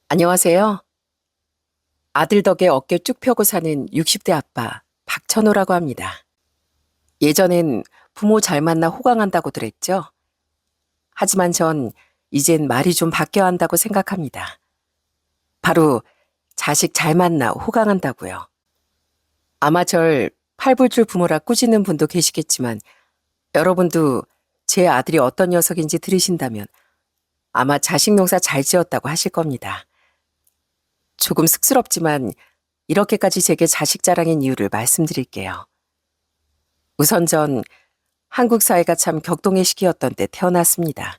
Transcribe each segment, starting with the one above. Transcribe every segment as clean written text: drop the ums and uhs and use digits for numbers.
안녕하세요. 아들 덕에 어깨 쭉 펴고 사는 60대 아빠 박천호라고 합니다. 예전엔 부모 잘 만나 호강한다고들 했죠. 하지만 전 이젠 말이 좀 바뀌어야 한다고 생각합니다. 바로 자식 잘 만나 호강한다고요. 아마 절 팔불출 부모라 꾸짖는 분도 계시겠지만 여러분도 제 아들이 어떤 녀석인지 들으신다면 아마 자식 농사 잘 지었다고 하실 겁니다. 조금 쑥스럽지만 이렇게까지 제게 자식 자랑인 이유를 말씀드릴게요. 우선 전 한국 사회가 참 격동의 시기였던 때 태어났습니다.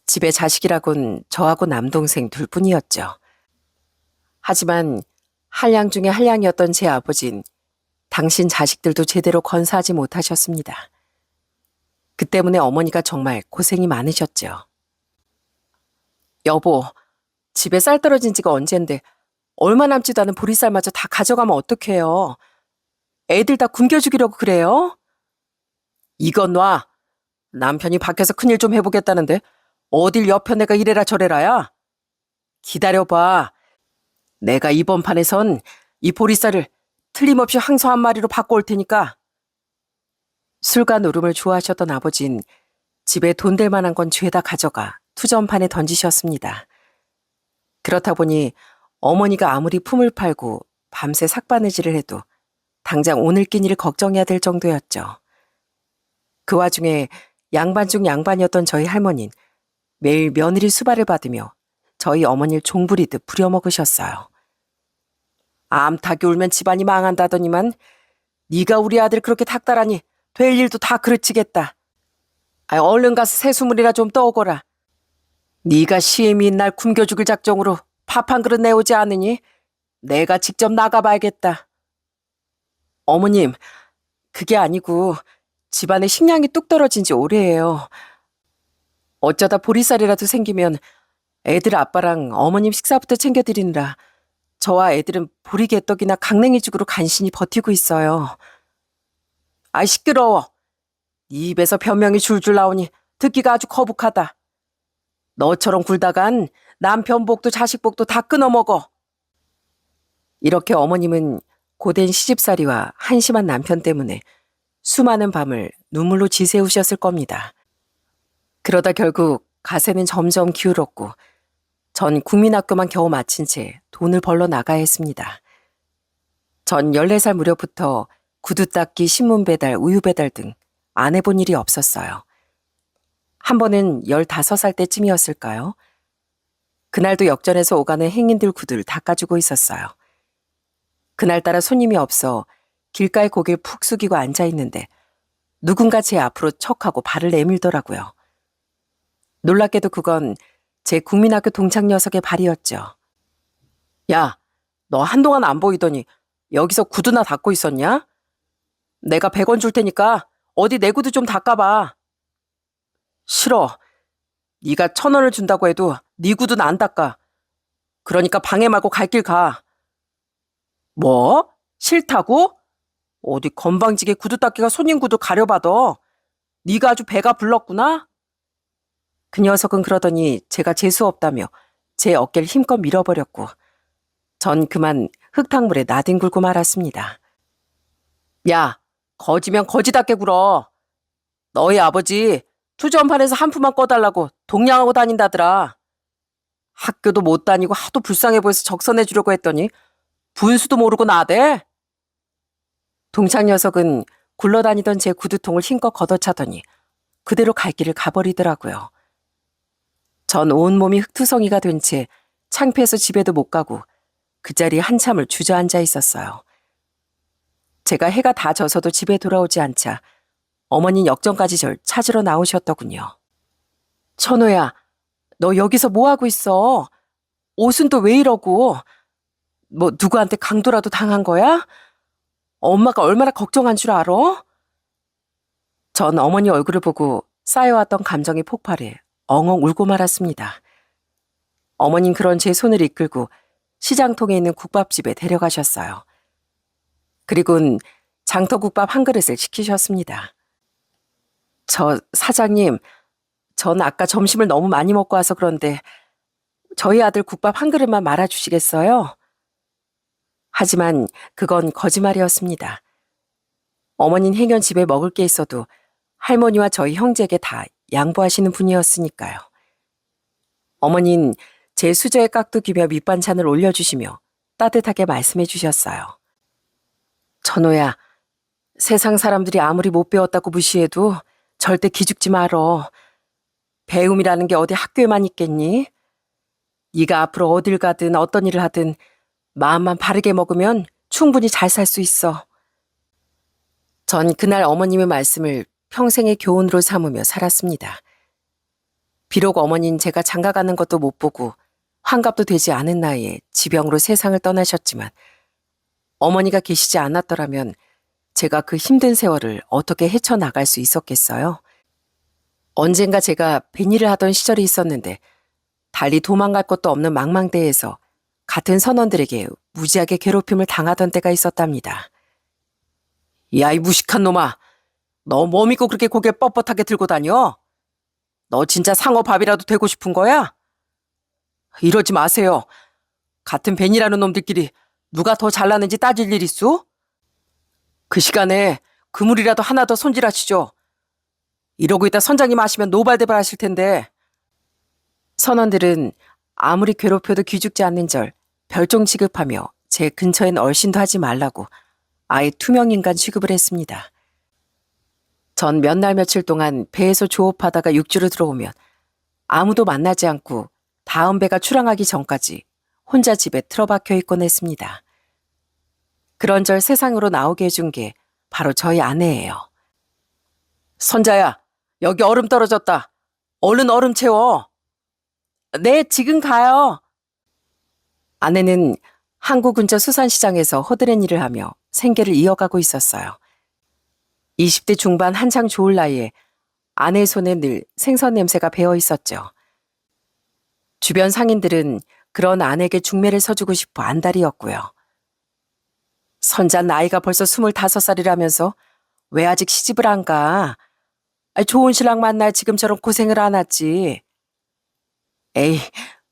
집에 자식이라곤 저하고 남동생 둘뿐이었죠. 하지만 한량 중에 한량이었던 제 아버진 당신 자식들도 제대로 건사하지 못하셨습니다. 그 때문에 어머니가 정말 고생이 많으셨죠. 여보, 집에 쌀 떨어진 지가 언젠데 얼마 남지도 않은 보리쌀마저 다 가져가면 어떡해요. 애들 다 굶겨 죽이려고 그래요? 이건 놔. 남편이 밖에서 큰일 좀 해보겠다는데 어딜 옆에 내가 이래라 저래라야. 기다려봐. 내가 이번 판에선 이 보리쌀을 틀림없이 항소 한 마리로 바꿔올 테니까. 술과 노름을 좋아하셨던 아버진 집에 돈 될 만한 건 죄다 가져가 투전판에 던지셨습니다. 그렇다 보니 어머니가 아무리 품을 팔고 밤새 삭바느질을 해도 당장 오늘 끼니를 걱정해야 될 정도였죠. 그 와중에 양반 중 양반이었던 저희 할머니는 매일 며느리 수발을 받으며 저희 어머니를 종부리듯 부려먹으셨어요. 암탉이 울면 집안이 망한다더니만 네가 우리 아들 그렇게 닥달하니 될 일도 다 그르치겠다. 얼른 가서 새수물이나 좀 떠오거라. 네가 시애미인 날 굶겨 죽일 작정으로 밥 한 그릇 내오지 않으니 내가 직접 나가봐야겠다. 어머님, 그게 아니고 집안에 식량이 뚝 떨어진 지 오래예요. 어쩌다 보리쌀이라도 생기면 애들 아빠랑 어머님 식사부터 챙겨드리느라 저와 애들은 보리개떡이나 강냉이죽으로 간신히 버티고 있어요. 시끄러워. 네 입에서 변명이 줄줄 나오니 듣기가 아주 거북하다. 너처럼 굴다간 남편 복도 자식 복도 다 끊어먹어. 이렇게 어머님은 고된 시집살이와 한심한 남편 때문에 수많은 밤을 눈물로 지새우셨을 겁니다. 그러다 결국 가세는 점점 기울었고 전 국민학교만 겨우 마친 채 돈을 벌러 나가야 했습니다. 전 14살 무렵부터 구두 닦기, 신문 배달, 우유 배달 등 안 해본 일이 없었어요. 한 번은 15살 때쯤이었을까요? 그날도 역전에서 오가는 행인들 구두를 닦아주고 있었어요. 그날따라 손님이 없어 길가에 고개를 푹 숙이고 앉아있는데 누군가 제 앞으로 척하고 발을 내밀더라고요. 놀랍게도 그건 제 국민학교 동창 녀석의 발이었죠. 야, 너 한동안 안 보이더니 여기서 구두나 닦고 있었냐? 내가 100원 줄 테니까 어디 내 구두 좀 닦아봐. 싫어. 네가 1,000원을 준다고 해도 네 구두는 안 닦아. 그러니까 방해 말고 갈 길 가. 뭐? 싫다고? 어디 건방지게 구두 닦기가 손님 구두 가려받아. 네가 아주 배가 불렀구나? 그 녀석은 그러더니 제가 재수 없다며 제 어깨를 힘껏 밀어버렸고 전 그만 흙탕물에 나뒹굴고 말았습니다. 야, 거지면 거지답게 굴어. 너희 아버지 투전판에서 한 푼만 꺼달라고 동냥하고 다닌다더라. 학교도 못 다니고 하도 불쌍해 보여서 적선해주려고 했더니 분수도 모르고 나대. 동창 녀석은 굴러다니던 제 구두통을 힘껏 걷어차더니 그대로 갈 길을 가버리더라고요. 전 온몸이 흙투성이가 된 채 창피해서 집에도 못 가고 그 자리에 한참을 주저앉아 있었어요. 제가 해가 다 져서도 집에 돌아오지 않자 어머니는 역전까지 절 찾으러 나오셨더군요. 천호야, 너 여기서 뭐하고 있어? 옷은 또 왜 이러고? 뭐 누구한테 강도라도 당한 거야? 엄마가 얼마나 걱정한 줄 알아? 전 어머니 얼굴을 보고 쌓여왔던 감정이 폭발해 엉엉 울고 말았습니다. 어머님 그런 제 손을 이끌고 시장통에 있는 국밥집에 데려가셨어요. 그리고는 장터국밥 한 그릇을 시키셨습니다. 저 사장님, 전 아까 점심을 너무 많이 먹고 와서 그런데 저희 아들 국밥 한 그릇만 말아주시겠어요? 하지만 그건 거짓말이었습니다. 어머닌 행여 집에 먹을 게 있어도 할머니와 저희 형제에게 다 양보하시는 분이었으니까요. 어머닌 제 수저에 깍두기며 밑반찬을 올려주시며 따뜻하게 말씀해 주셨어요. 천호야, 세상 사람들이 아무리 못 배웠다고 무시해도 절대 기죽지 말어. 배움이라는 게 어디 학교에만 있겠니? 네가 앞으로 어딜 가든 어떤 일을 하든 마음만 바르게 먹으면 충분히 잘 살 수 있어. 전 그날 어머님의 말씀을 평생의 교훈으로 삼으며 살았습니다. 비록 어머니는 제가 장가가는 것도 못 보고 환갑도 되지 않은 나이에 지병으로 세상을 떠나셨지만 어머니가 계시지 않았더라면 제가 그 힘든 세월을 어떻게 헤쳐나갈 수 있었겠어요? 언젠가 제가 뱃일을 하던 시절이 있었는데 달리 도망갈 것도 없는 망망대해에서 같은 선원들에게 무지하게 괴롭힘을 당하던 때가 있었답니다. 야, 이 무식한 놈아. 너 뭐 믿고 그렇게 고개 뻣뻣하게 들고 다녀? 너 진짜 상어 밥이라도 되고 싶은 거야? 이러지 마세요. 같은 벤이라는 놈들끼리 누가 더 잘나는지 따질 일 있소? 그 시간에 그물이라도 하나 더 손질하시죠. 이러고 있다 선장님 아시면 노발대발 하실 텐데. 선원들은 아무리 괴롭혀도 기죽지 않는 절 별종 취급하며 제 근처엔 얼씬도 하지 말라고 아예 투명인간 취급을 했습니다. 전 몇 날 며칠 동안 배에서 조업하다가 육지로 들어오면 아무도 만나지 않고 다음 배가 출항하기 전까지 혼자 집에 틀어박혀 있곤 했습니다. 그런절 세상으로 나오게 해준 게 바로 저희 아내예요. 선자야, 여기 얼음 떨어졌다. 얼른 얼음 채워. 네, 지금 가요. 아내는 항구 근처 수산시장에서 허드렛 일을 하며 생계를 이어가고 있었어요. 20대 중반 한창 좋을 나이에 아내의 손에 늘 생선 냄새가 배어 있었죠. 주변 상인들은 그런 아내에게 중매를 서주고 싶어 안달이었고요. 선자 나이가 벌써 25살이라면서 왜 아직 시집을 안 가? 좋은 신랑 만날 지금처럼 고생을 안 하지. 에이,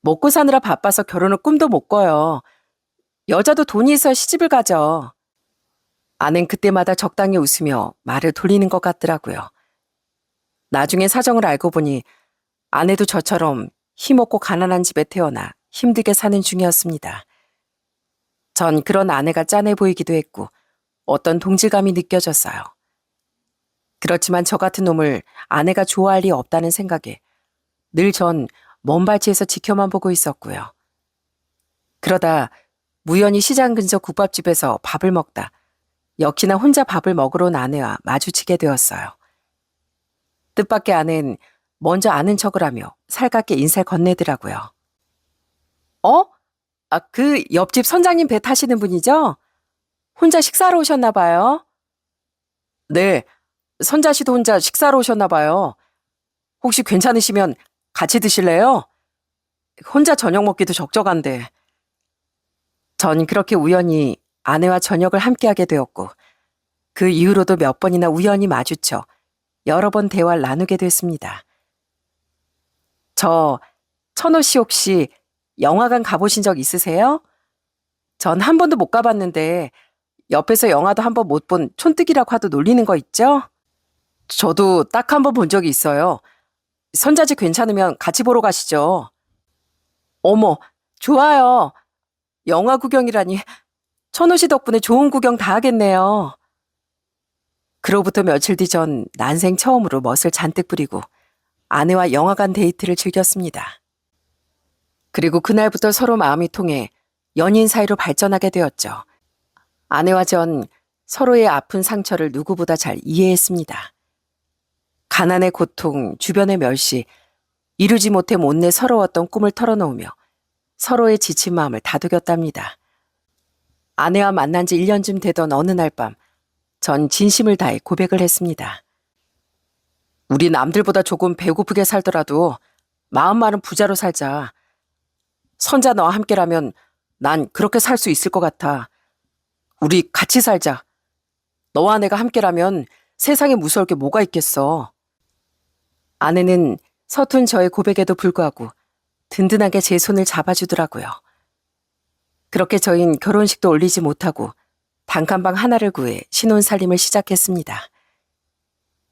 먹고 사느라 바빠서 결혼을 꿈도 못 꿔요. 여자도 돈이 있어야 시집을 가죠. 아낸 그때마다 적당히 웃으며 말을 돌리는 것 같더라고요. 나중에 사정을 알고 보니 아내도 저처럼 힘없고 가난한 집에 태어나 힘들게 사는 중이었습니다. 전 그런 아내가 짠해 보이기도 했고 어떤 동질감이 느껴졌어요. 그렇지만 저 같은 놈을 아내가 좋아할 리 없다는 생각에 늘 전 먼 발치에서 지켜만 보고 있었고요. 그러다 우연히 시장 근처 국밥집에서 밥을 먹다 역시나 혼자 밥을 먹으러 온 아내와 마주치게 되었어요. 뜻밖의 아내는 먼저 아는 척을 하며 살갑게 인사를 건네더라고요. 그 옆집 선장님 배 타시는 분이죠? 혼자 식사하러 오셨나 봐요. 네, 선자 씨도 혼자 식사하러 오셨나 봐요. 혹시 괜찮으시면 같이 드실래요? 혼자 저녁 먹기도 적적한데. 전 그렇게 우연히 아내와 저녁을 함께하게 되었고 그 이후로도 몇 번이나 우연히 마주쳐 여러 번 대화를 나누게 됐습니다. 천호 씨 혹시 영화관 가보신 적 있으세요? 전 한 번도 못 가봤는데 옆에서 영화도 한 번 못 본 촌뜨기라고 하도 놀리는 거 있죠? 저도 딱 한 번 본 적이 있어요. 선자지 괜찮으면 같이 보러 가시죠. 어머, 좋아요. 영화 구경이라니 천호 씨 덕분에 좋은 구경 다 하겠네요. 그로부터 며칠 뒤 전 난생 처음으로 멋을 잔뜩 부리고 아내와 영화관 데이트를 즐겼습니다. 그리고 그날부터 서로 마음이 통해 연인 사이로 발전하게 되었죠. 아내와 전 서로의 아픈 상처를 누구보다 잘 이해했습니다. 가난의 고통, 주변의 멸시, 이루지 못해 못내 서러웠던 꿈을 털어놓으며 서로의 지친 마음을 다독였답니다. 아내와 만난 지 1년쯤 되던 어느 날 밤, 전 진심을 다해 고백을 했습니다. 우리 남들보다 조금 배고프게 살더라도 마음만은 부자로 살자. 선자 너와 함께라면 난 그렇게 살 수 있을 것 같아. 우리 같이 살자. 너와 내가 함께라면 세상에 무서울 게 뭐가 있겠어. 아내는 서툰 저의 고백에도 불구하고 든든하게 제 손을 잡아주더라고요. 그렇게 저흰 결혼식도 올리지 못하고 단칸방 하나를 구해 신혼살림을 시작했습니다.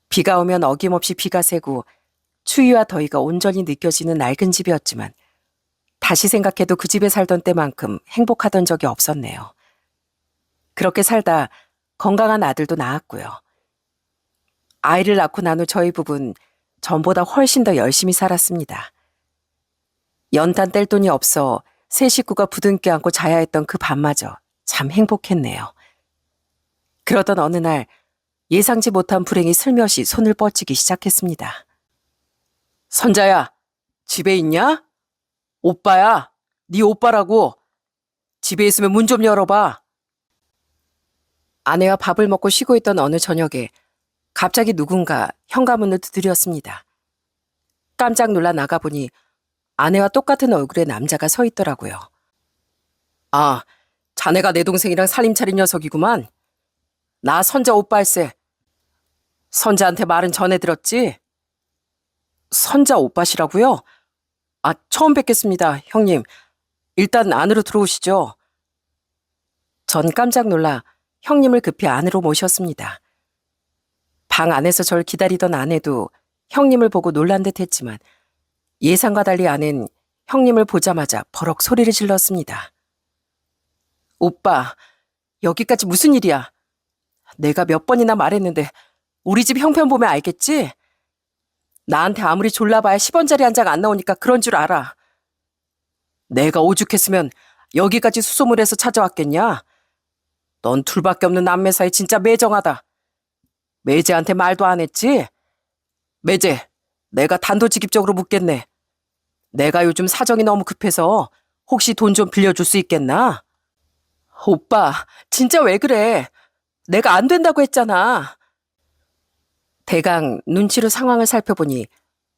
비가 오면 어김없이 비가 새고 추위와 더위가 온전히 느껴지는 낡은 집이었지만 다시 생각해도 그 집에 살던 때만큼 행복하던 적이 없었네요. 그렇게 살다 건강한 아들도 낳았고요. 아이를 낳고 난 후 저희 부부는 전보다 훨씬 더 열심히 살았습니다. 연탄 뗄 돈이 없어 세 식구가 부둥켜 안고 자야 했던 그 밤마저 참 행복했네요. 그러던 어느 날 예상치 못한 불행이 슬며시 손을 뻗치기 시작했습니다. 선자야, 집에 있냐? 오빠야, 네 오빠라고. 집에 있으면 문 좀 열어봐. 아내와 밥을 먹고 쉬고 있던 어느 저녁에 갑자기 누군가 현관문을 두드렸습니다. 깜짝 놀라 나가보니 아내와 똑같은 얼굴의 남자가 서 있더라고요. 아, 자네가 내 동생이랑 살림 차린 녀석이구만. 나 선자 오빠일세. 선자한테 말은 전해 들었지? 선자 오빠시라고요? 아, 처음 뵙겠습니다, 형님. 일단 안으로 들어오시죠. 전 깜짝 놀라 형님을 급히 안으로 모셨습니다. 방 안에서 절 기다리던 아내도 형님을 보고 놀란 듯 했지만 예상과 달리 아내는 형님을 보자마자 버럭 소리를 질렀습니다. 오빠, 여기까지 무슨 일이야? 내가 몇 번이나 말했는데 우리 집 형편 보면 알겠지? 나한테 아무리 졸라봐야 10원짜리 한 장 안 나오니까 그런 줄 알아. 내가 오죽했으면 여기까지 수소문해서 찾아왔겠냐? 넌 둘밖에 없는 남매 사이 진짜 매정하다. 매제한테 말도 안 했지? 매제, 내가 단도직입적으로 묻겠네. 내가 요즘 사정이 너무 급해서 혹시 돈 좀 빌려줄 수 있겠나? 오빠, 진짜 왜 그래? 내가 안 된다고 했잖아. 대강 눈치로 상황을 살펴보니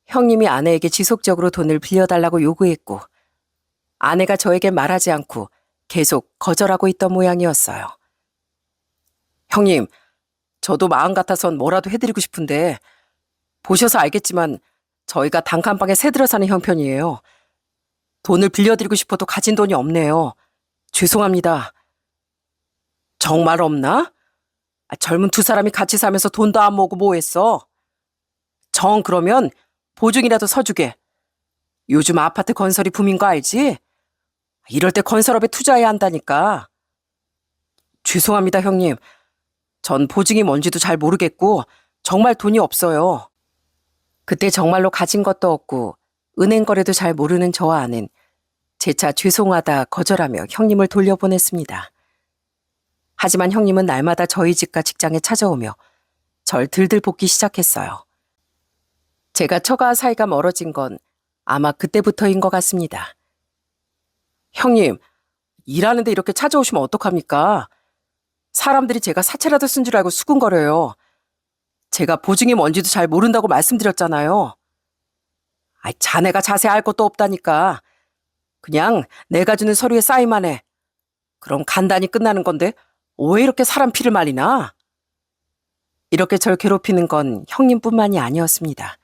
형님이 아내에게 지속적으로 돈을 빌려달라고 요구했고 아내가 저에게 말하지 않고 계속 거절하고 있던 모양이었어요. 형님, 저도 마음 같아선 뭐라도 해드리고 싶은데 보셔서 알겠지만 저희가 단칸방에 새들어 사는 형편이에요. 돈을 빌려드리고 싶어도 가진 돈이 없네요. 죄송합니다. 정말 없나? 젊은 두 사람이 같이 살면서 돈도 안 모으고 뭐 했어? 정 그러면 보증이라도 서주게. 요즘 아파트 건설이 붐인 거 알지? 이럴 때 건설업에 투자해야 한다니까. 죄송합니다, 형님. 전 보증이 뭔지도 잘 모르겠고 정말 돈이 없어요. 그때 정말로 가진 것도 없고 은행 거래도 잘 모르는 저와 아는 재차 죄송하다 거절하며 형님을 돌려보냈습니다. 하지만 형님은 날마다 저희 집과 직장에 찾아오며 절 들들 볶기 시작했어요. 제가 처가와 사이가 멀어진 건 아마 그때부터인 것 같습니다. 형님, 일하는데 이렇게 찾아오시면 어떡합니까? 사람들이 제가 사채라도 쓴 줄 알고 수군거려요. 제가 보증이 뭔지도 잘 모른다고 말씀드렸잖아요. 자네가 자세히 알 것도 없다니까. 그냥 내가 주는 서류에 사인만 해. 그럼 간단히 끝나는 건데 왜 이렇게 사람 피를 말리나? 이렇게 절 괴롭히는 건 형님뿐만이 아니었습니다.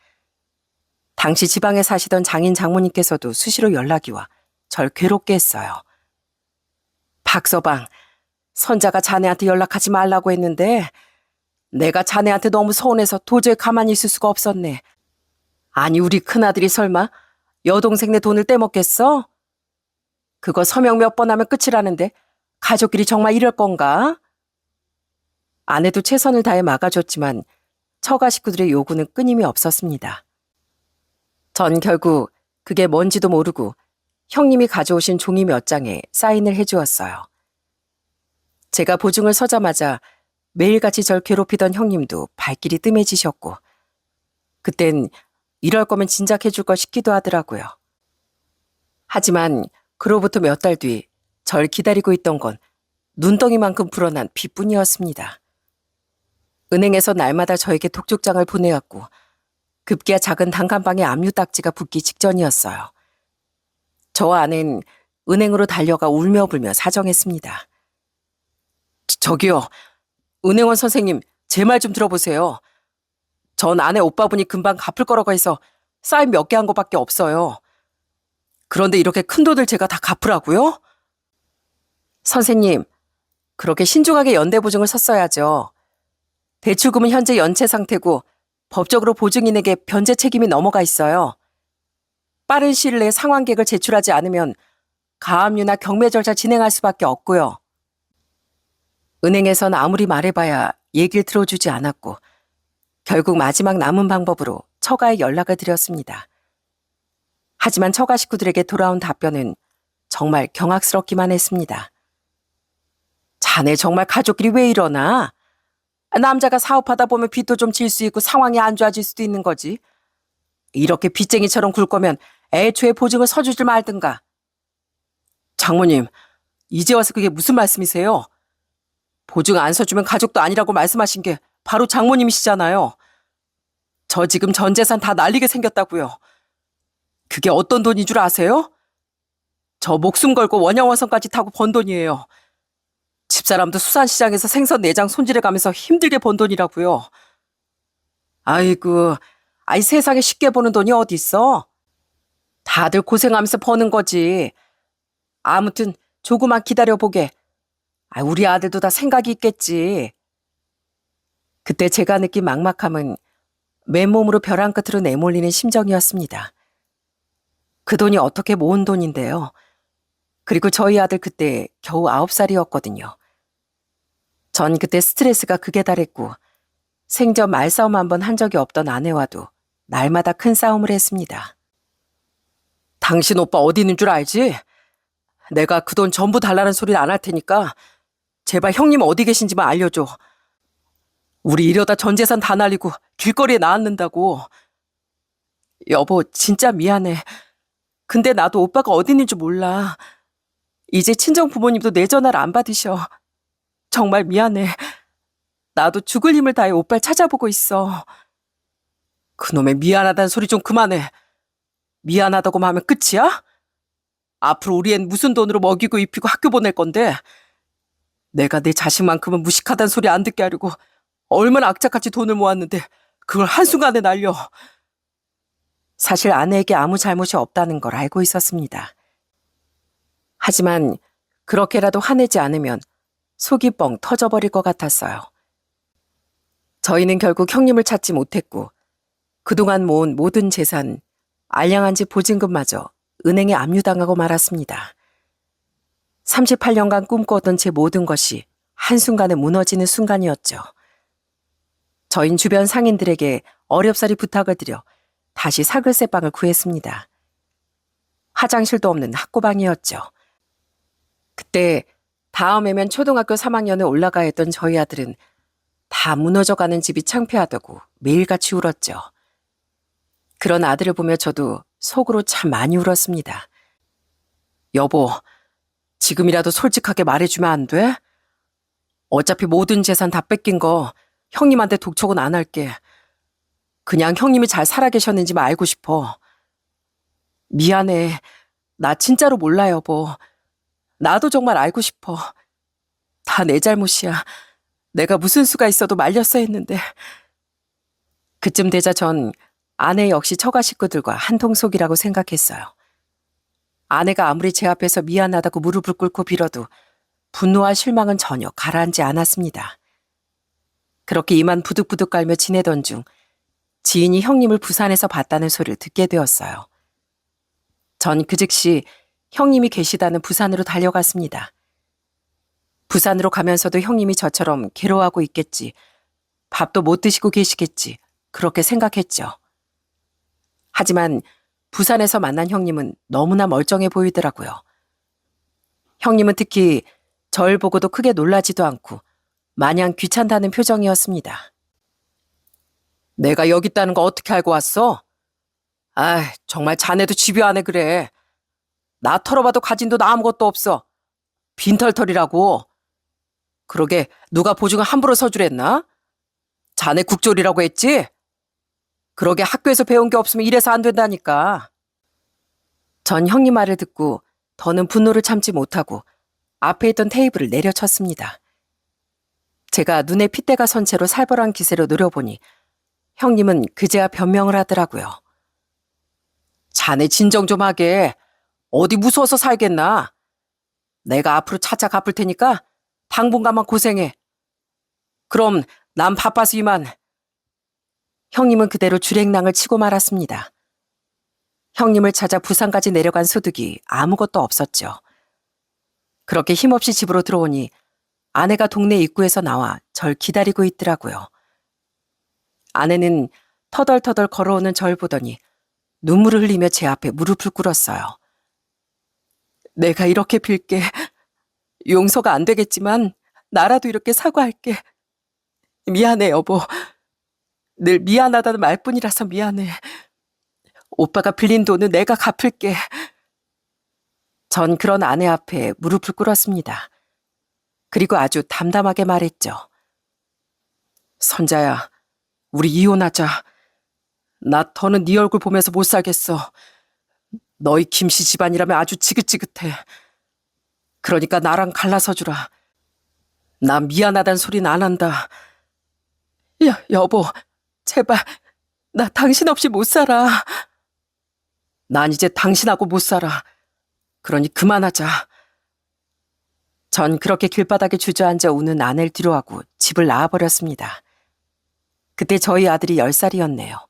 당시 지방에 사시던 장인 장모님께서도 수시로 연락이 와 절 괴롭게 했어요. 박서방, 선자가 자네한테 연락하지 말라고 했는데 내가 자네한테 너무 서운해서 도저히 가만히 있을 수가 없었네. 아니 우리 큰아들이 설마 여동생 내 돈을 떼먹겠어? 그거 서명 몇 번 하면 끝이라는데 가족끼리 정말 이럴 건가? 아내도 최선을 다해 막아줬지만 처가 식구들의 요구는 끊임이 없었습니다. 전 결국 그게 뭔지도 모르고 형님이 가져오신 종이 몇 장에 사인을 해주었어요. 제가 보증을 서자마자 매일같이 절 괴롭히던 형님도 발길이 뜸해지셨고 그땐 이럴 거면 진작 해줄 걸 싶기도 하더라고요. 하지만 그로부터 몇 달 뒤 절 기다리고 있던 건 눈덩이만큼 불어난 빚뿐이었습니다. 은행에서 날마다 저에게 독촉장을 보내왔고 급기야 작은 단칸방에 압류딱지가 붙기 직전이었어요. 저와 아내는 은행으로 달려가 울며불며 사정했습니다. 저기요, 은행원 선생님, 제 말 좀 들어보세요. 전 아내 오빠분이 금방 갚을 거라고 해서 사인 몇 개 한 거밖에 없어요. 그런데 이렇게 큰 돈을 제가 다 갚으라고요? 선생님, 그렇게 신중하게 연대보증을 섰어야죠. 대출금은 현재 연체 상태고 법적으로 보증인에게 변제 책임이 넘어가 있어요. 빠른 시일 내에 상환계획을 제출하지 않으면 가압류나 경매 절차 진행할 수밖에 없고요. 은행에선 아무리 말해봐야 얘기를 들어주지 않았고 결국 마지막 남은 방법으로 처가에 연락을 드렸습니다. 하지만 처가 식구들에게 돌아온 답변은 정말 경악스럽기만 했습니다. 자네 정말 가족끼리 왜 이러나? 남자가 사업하다 보면 빚도 좀 질 수 있고 상황이 안 좋아질 수도 있는 거지. 이렇게 빚쟁이처럼 굴 거면 애초에 보증을 서주질 말든가. 장모님, 이제 와서 그게 무슨 말씀이세요? 보증 안 서주면 가족도 아니라고 말씀하신 게 바로 장모님이시잖아요. 저 지금 전 재산 다 날리게 생겼다고요. 그게 어떤 돈인 줄 아세요? 저 목숨 걸고 원양어선까지 타고 번 돈이에요. 집사람도 수산시장에서 생선 내장 손질해가면서 힘들게 번 돈이라고요. 아이고, 세상에 쉽게 버는 돈이 어디 있어? 다들 고생하면서 버는 거지. 아무튼 조금만 기다려보게. 우리 아들도 다 생각이 있겠지. 그때 제가 느낀 막막함은 맨몸으로 벼랑 끝으로 내몰리는 심정이었습니다. 그 돈이 어떻게 모은 돈인데요. 그리고 저희 아들 그때 겨우 9살이었거든요. 전 그때 스트레스가 극에 달했고 생전 말싸움 한 번 한 적이 없던 아내와도 날마다 큰 싸움을 했습니다. 당신 오빠 어디 있는 줄 알지? 내가 그 돈 전부 달라는 소리는 안 할 테니까 제발 형님 어디 계신지만 알려줘. 우리 이러다 전 재산 다 날리고 길거리에 나앉는다고. 여보, 진짜 미안해. 근데 나도 오빠가 어디 있는지 몰라. 이제 친정 부모님도 내 전화를 안 받으셔. 정말 미안해. 나도 죽을 힘을 다해 오빠를 찾아보고 있어. 그놈의 미안하다는 소리 좀 그만해. 미안하다고만 하면 끝이야? 앞으로 우리 앤 무슨 돈으로 먹이고 입히고 학교 보낼 건데 내가 내 자식만큼은 무식하다는 소리 안 듣게 하려고 얼마나 악착같이 돈을 모았는데 그걸 한순간에 날려. 사실 아내에게 아무 잘못이 없다는 걸 알고 있었습니다. 하지만 그렇게라도 화내지 않으면 속이 뻥 터져버릴 것 같았어요. 저희는 결국 형님을 찾지 못했고 그동안 모은 모든 재산, 알량한 집 보증금마저 은행에 압류당하고 말았습니다. 38년간 꿈꿔오던 제 모든 것이 한순간에 무너지는 순간이었죠. 저희는 주변 상인들에게 어렵사리 부탁을 드려 다시 사글세 방을 구했습니다. 화장실도 없는 학고방이었죠. 그때 다음해면 초등학교 3학년에 올라가야 했던 저희 아들은 다 무너져가는 집이 창피하다고 매일같이 울었죠. 그런 아들을 보며 저도 속으로 참 많이 울었습니다. 여보, 지금이라도 솔직하게 말해주면 안 돼? 어차피 모든 재산 다 뺏긴 거 형님한테 독촉은 안 할게. 그냥 형님이 잘 살아계셨는지만 알고 싶어. 미안해. 나 진짜로 몰라, 여보. 나도 정말 알고 싶어. 다 내 잘못이야. 내가 무슨 수가 있어도 말렸어야 했는데. 그쯤 되자 전 아내 역시 처가 식구들과 한통속이라고 생각했어요. 아내가 아무리 제 앞에서 미안하다고 무릎을 꿇고 빌어도 분노와 실망은 전혀 가라앉지 않았습니다. 그렇게 이만 부득부득 깔며 지내던 중 지인이 형님을 부산에서 봤다는 소리를 듣게 되었어요. 전 그 즉시 형님이 계시다는 부산으로 달려갔습니다. 부산으로 가면서도 형님이 저처럼 괴로워하고 있겠지, 밥도 못 드시고 계시겠지, 그렇게 생각했죠. 하지만 부산에서 만난 형님은 너무나 멀쩡해 보이더라고요. 형님은 특히 절 보고도 크게 놀라지도 않고 마냥 귀찮다는 표정이었습니다. 내가 여기 있다는 거 어떻게 알고 왔어? 정말 자네도 집요하네 그래. 나 털어봐도 가진 돈 아무것도 없어. 빈털털이라고. 그러게 누가 보증을 함부로 서주랬나? 자네 국졸이라고 했지? 그러게 학교에서 배운 게 없으면 이래서 안 된다니까. 전 형님 말을 듣고 더는 분노를 참지 못하고 앞에 있던 테이블을 내려쳤습니다. 제가 눈에 핏대가 선 채로 살벌한 기세로 노려보니 형님은 그제야 변명을 하더라고요. 자네 진정 좀 하게. 어디 무서워서 살겠나? 내가 앞으로 차차 갚을 테니까 당분간만 고생해. 그럼 난 바빠서 이만. 형님은 그대로 줄행랑을 치고 말았습니다. 형님을 찾아 부산까지 내려간 소득이 아무것도 없었죠. 그렇게 힘없이 집으로 들어오니 아내가 동네 입구에서 나와 절 기다리고 있더라고요. 아내는 터덜터덜 걸어오는 절 보더니 눈물을 흘리며 제 앞에 무릎을 꿇었어요. 내가 이렇게 빌게. 용서가 안 되겠지만 나라도 이렇게 사과할게. 미안해, 여보. 늘 미안하다는 말뿐이라서 미안해. 오빠가 빌린 돈은 내가 갚을게. 전 그런 아내 앞에 무릎을 꿇었습니다. 그리고 아주 담담하게 말했죠. 선자야, 우리 이혼하자. 나 더는 네 얼굴 보면서 못 살겠어. 너희 김씨 집안이라면 아주 지긋지긋해. 그러니까 나랑 갈라서 주라. 나 미안하단 소리는 안 한다. 여보, 제발, 나 당신 없이 못 살아. 난 이제 당신하고 못 살아. 그러니 그만하자. 전 그렇게 길바닥에 주저앉아 우는 아내를 뒤로하고 집을 나와버렸습니다. 그때 저희 아들이 10살이었네요.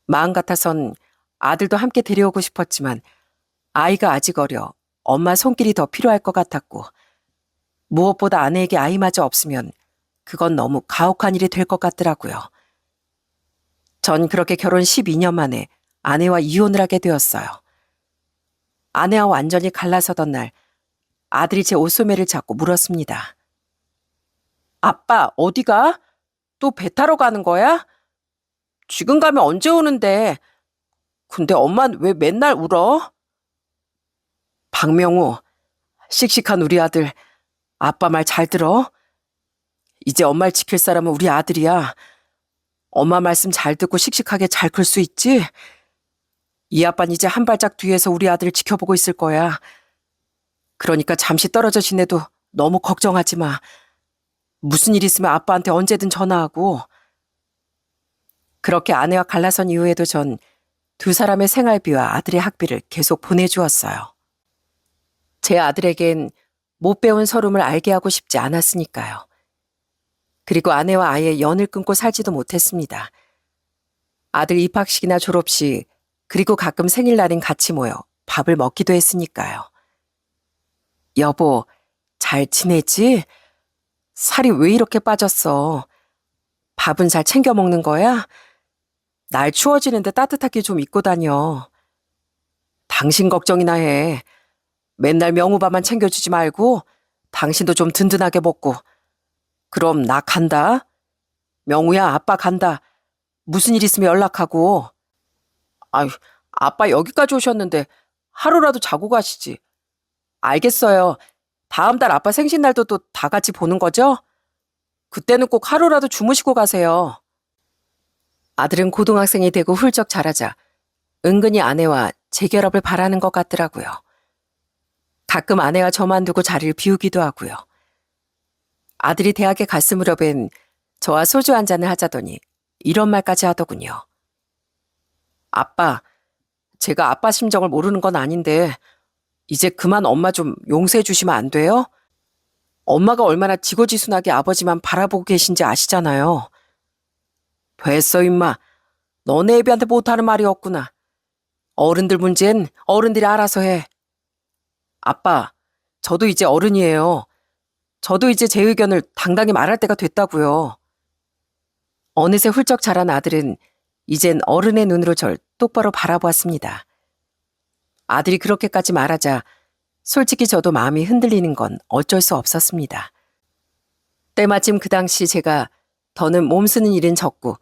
마음 같아선 아들도 함께 데려오고 싶었지만 아이가 아직 어려 엄마 손길이 더 필요할 것 같았고 무엇보다 아내에게 아이마저 없으면 그건 너무 가혹한 일이 될 것 같더라고요. 전 그렇게 결혼 12년 만에 아내와 이혼을 하게 되었어요. 아내와 완전히 갈라서던 날 아들이 제 옷소매를 잡고 물었습니다. 아빠, 어디가? 또 배 타러 가는 거야? 지금 가면 언제 오는데? 근데 엄만 왜 맨날 울어? 박명우, 씩씩한 우리 아들, 아빠 말 잘 들어? 이제 엄마를 지킬 사람은 우리 아들이야. 엄마 말씀 잘 듣고 씩씩하게 잘 클 수 있지? 이 아빠는 이제 한 발짝 뒤에서 우리 아들을 지켜보고 있을 거야. 그러니까 잠시 떨어져 지내도 너무 걱정하지 마. 무슨 일 있으면 아빠한테 언제든 전화하고. 그렇게 아내와 갈라선 이후에도 전 두 사람의 생활비와 아들의 학비를 계속 보내주었어요. 제 아들에겐 못 배운 서름을 알게 하고 싶지 않았으니까요. 그리고 아내와 아예 연을 끊고 살지도 못했습니다. 아들 입학식이나 졸업식, 그리고 가끔 생일날엔 같이 모여 밥을 먹기도 했으니까요. 여보, 잘 지내지? 살이 왜 이렇게 빠졌어? 밥은 잘 챙겨 먹는 거야? 날 추워지는데 따뜻하게 좀 입고 다녀. 당신 걱정이나 해. 맨날 명우밥만 챙겨주지 말고 당신도 좀 든든하게 먹고. 그럼 나 간다. 명우야, 아빠 간다. 무슨 일 있으면 연락하고. 아유, 아빠 여기까지 오셨는데 하루라도 자고 가시지. 알겠어요. 다음 달 아빠 생신날도 또 다 같이 보는 거죠? 그때는 꼭 하루라도 주무시고 가세요. 아들은 고등학생이 되고 훌쩍 자라자 은근히 아내와 재결합을 바라는 것 같더라고요. 가끔 아내와 저만 두고 자리를 비우기도 하고요. 아들이 대학에 갔을 무렵엔 저와 소주 한 잔을 하자더니 이런 말까지 하더군요. 아빠, 제가 아빠 심정을 모르는 건 아닌데 이제 그만 엄마 좀 용서해 주시면 안 돼요? 엄마가 얼마나 지고지순하게 아버지만 바라보고 계신지 아시잖아요. 됐어, 임마. 너네 애비한테 못하는 말이 없구나. 어른들 문제는 어른들이 알아서 해. 아빠, 저도 이제 어른이에요. 저도 이제 제 의견을 당당히 말할 때가 됐다고요. 어느새 훌쩍 자란 아들은 이젠 어른의 눈으로 절 똑바로 바라보았습니다. 아들이 그렇게까지 말하자 솔직히 저도 마음이 흔들리는 건 어쩔 수 없었습니다. 때마침 그 당시 제가 더는 몸 쓰는 일은 적고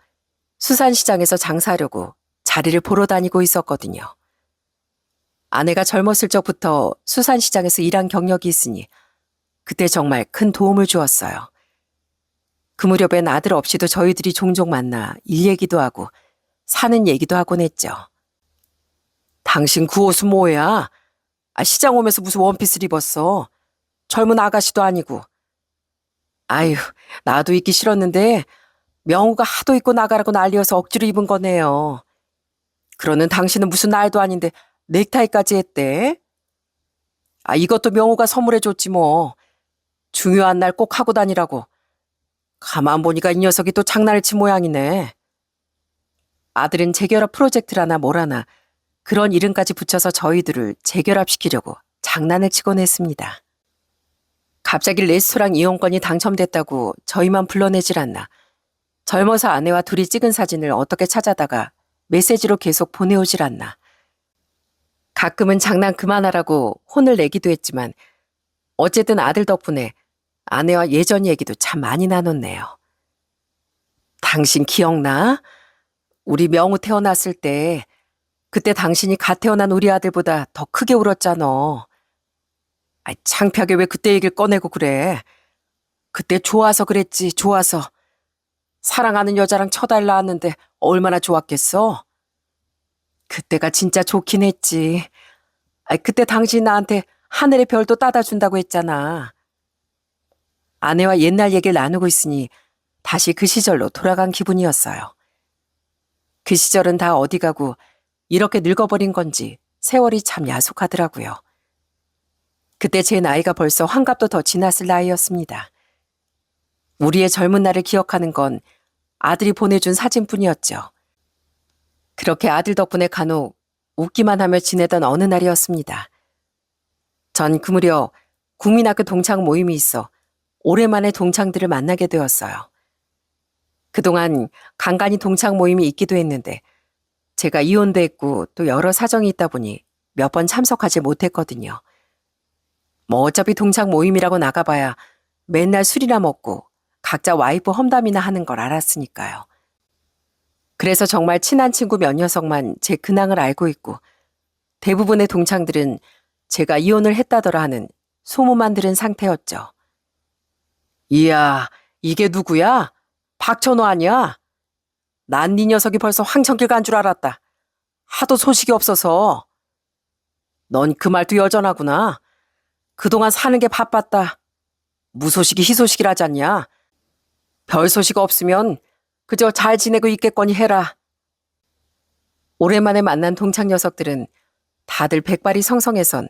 수산시장에서 장사하려고 자리를 보러 다니고 있었거든요. 아내가 젊었을 적부터 수산시장에서 일한 경력이 있으니 그때 정말 큰 도움을 주었어요. 그 무렵엔 아들 없이도 저희들이 종종 만나 일 얘기도 하고 사는 얘기도 하곤 했죠. 당신 그 옷은 뭐야? 시장 오면서 무슨 원피스를 입었어? 젊은 아가씨도 아니고. 아유, 나도 입기 싫었는데 명우가 하도 입고 나가라고 난리여서 억지로 입은 거네요. 그러는 당신은 무슨 날도 아닌데 넥타이까지 했대. 아, 이것도 명호가 선물해줬지 뭐. 중요한 날 꼭 하고 다니라고. 가만 보니까 이 녀석이 또 장난을 친 모양이네. 아들은 재결합 프로젝트라나 뭐라나 그런 이름까지 붙여서 저희들을 재결합시키려고 장난을 치곤 했습니다. 갑자기 레스토랑 이용권이 당첨됐다고 저희만 불러내질 않나. 젊어서 아내와 둘이 찍은 사진을 어떻게 찾아다가 메시지로 계속 보내오질 않나. 가끔은 장난 그만하라고 혼을 내기도 했지만 어쨌든 아들 덕분에 아내와 예전 얘기도 참 많이 나눴네요. 당신 기억나? 우리 명우 태어났을 때 그때 당신이 갓 태어난 우리 아들보다 더 크게 울었잖아. 아이, 창피하게 왜 그때 얘기를 꺼내고 그래. 그때 좋아서 그랬지, 좋아서. 사랑하는 여자랑 첫아이를 낳았는데 얼마나 좋았겠어? 그때가 진짜 좋긴 했지. 아이, 그때 당신 나한테 하늘의 별도 따다 준다고 했잖아. 아내와 옛날 얘기를 나누고 있으니 다시 그 시절로 돌아간 기분이었어요. 그 시절은 다 어디 가고 이렇게 늙어버린 건지 세월이 참 야속하더라고요. 그때 제 나이가 벌써 환갑도 더 지났을 나이였습니다. 우리의 젊은 날을 기억하는 건 아들이 보내준 사진뿐이었죠. 그렇게 아들 덕분에 간혹 웃기만 하며 지내던 어느 날이었습니다. 전 그 무렵 국민학교 동창 모임이 있어 오랜만에 동창들을 만나게 되었어요. 그동안 간간히 동창 모임이 있기도 했는데 제가 이혼도 했고 또 여러 사정이 있다 보니 몇 번 참석하지 못했거든요. 뭐 어차피 동창 모임이라고 나가봐야 맨날 술이나 먹고 각자 와이프 험담이나 하는 걸 알았으니까요. 그래서 정말 친한 친구 몇 녀석만 제 근황을 알고 있고 대부분의 동창들은 제가 이혼을 했다더라 하는 소문만 들은 상태였죠. 이야, 이게 누구야? 박천호 아니야? 난 네 녀석이 벌써 황천길 간 줄 알았다. 하도 소식이 없어서. 넌 그 말도 여전하구나. 그동안 사는 게 바빴다. 무소식이 희소식이라지 않냐? 별 소식 없으면 그저 잘 지내고 있겠거니 해라. 오랜만에 만난 동창 녀석들은 다들 백발이 성성해선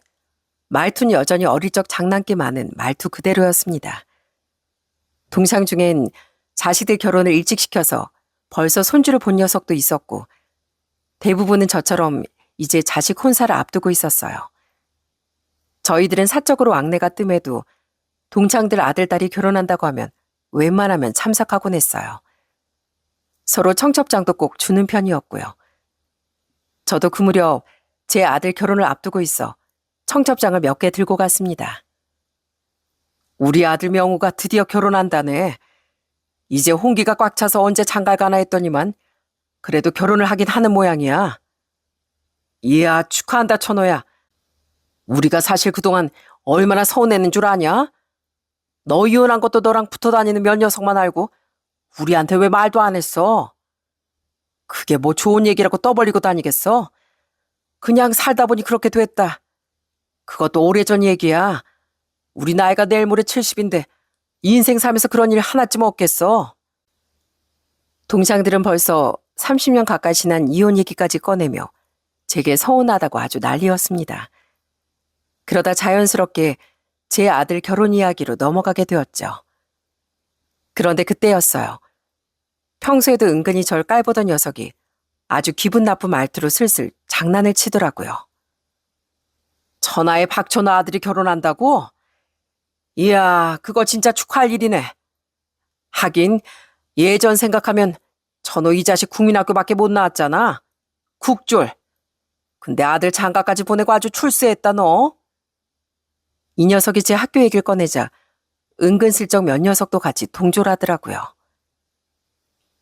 말투는 여전히 어릴 적 장난기 많은 말투 그대로였습니다. 동창 중엔 자식들 결혼을 일찍 시켜서 벌써 손주를 본 녀석도 있었고 대부분은 저처럼 이제 자식 혼사를 앞두고 있었어요. 저희들은 사적으로 왕래가 뜸해도 동창들 아들, 딸이 결혼한다고 하면 웬만하면 참석하곤 했어요. 서로 청첩장도 꼭 주는 편이었고요. 저도 그 무렵 제 아들 결혼을 앞두고 있어 청첩장을 몇 개 들고 갔습니다. 우리 아들 명우가 드디어 결혼한다네. 이제 홍기가 꽉 차서 언제 장가를 가나 했더니만 그래도 결혼을 하긴 하는 모양이야. 이야, 축하한다 천호야. 우리가 사실 그동안 얼마나 서운했는 줄 아냐? 너 이혼한 것도 너랑 붙어 다니는 몇 녀석만 알고 우리한테 왜 말도 안 했어? 그게 뭐 좋은 얘기라고 떠벌리고 다니겠어? 그냥 살다 보니 그렇게 됐다. 그것도 오래전 얘기야. 우리 나이가 내일 모레 70인데 인생 살면서 그런 일 하나쯤 없겠어. 동창들은 벌써 30년 가까이 지난 이혼 얘기까지 꺼내며 제게 서운하다고 아주 난리였습니다. 그러다 자연스럽게 제 아들 결혼 이야기로 넘어가게 되었죠. 그런데 그때였어요. 평소에도 은근히 절 깔보던 녀석이 아주 기분 나쁜 말투로 슬슬 장난을 치더라고요. 천하의 박천호 아들이 결혼한다고? 이야, 그거 진짜 축하할 일이네. 하긴 예전 생각하면 천호 이 자식 국민학교밖에 못 나왔잖아. 국졸. 근데 아들 장가까지 보내고 아주 출세했다 너. 이 녀석이 제 학교 얘기를 꺼내자 은근슬쩍 몇 녀석도 같이 동조하더라고요.